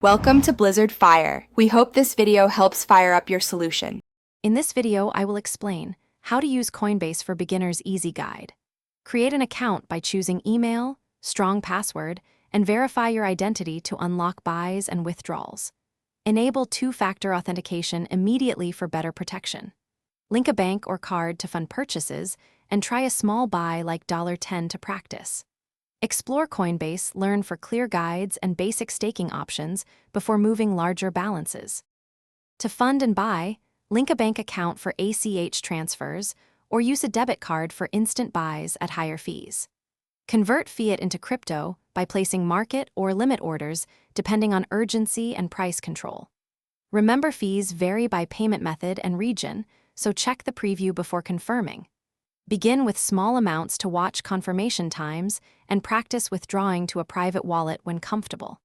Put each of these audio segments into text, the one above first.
Welcome to Blizzard Fire. We hope this video helps fire up your solution. In this video, I will explain how to use Coinbase for Beginners Easy Guide. Create an account by choosing email, strong password, and verify your identity to unlock buys and withdrawals. Enable two-factor authentication immediately for better protection. Link a bank or card to fund purchases, and try a small buy like $10 to practice. Explore Coinbase, learn for clear guides and basic staking options before moving larger balances. To fund and buy, link a bank account for ACH transfers or use a debit card for instant buys at higher fees. Convert fiat into crypto by placing market or limit orders depending on urgency and price control. Remember, fees vary by payment method and region, so check the preview before confirming. Begin with small amounts to watch confirmation times and practice withdrawing to a private wallet when comfortable.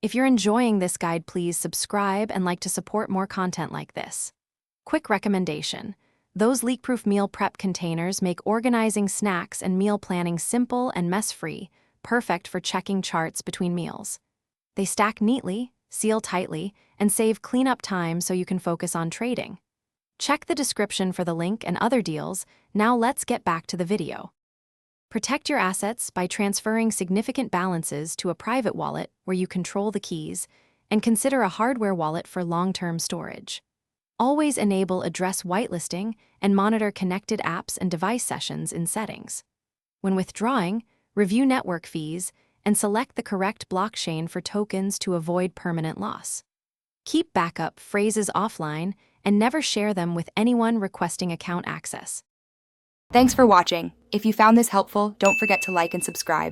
If you're enjoying this guide, please subscribe and like to support more content like this. Quick recommendation: those leak-proof meal prep containers make organizing snacks and meal planning simple and mess-free, perfect for checking charts between meals. They stack neatly, seal tightly, and save cleanup time so you can focus on trading. Check the description for the link and other deals. Now let's get back to the video. Protect your assets by transferring significant balances to a private wallet where you control the keys, and consider a hardware wallet for long-term storage. Always enable address whitelisting and monitor connected apps and device sessions in settings. When withdrawing, review network fees and select the correct blockchain for tokens to avoid permanent loss. Keep backup phrases offline and never share them with anyone requesting account access. Thanks for watching. If you found this helpful, don't forget to like and subscribe.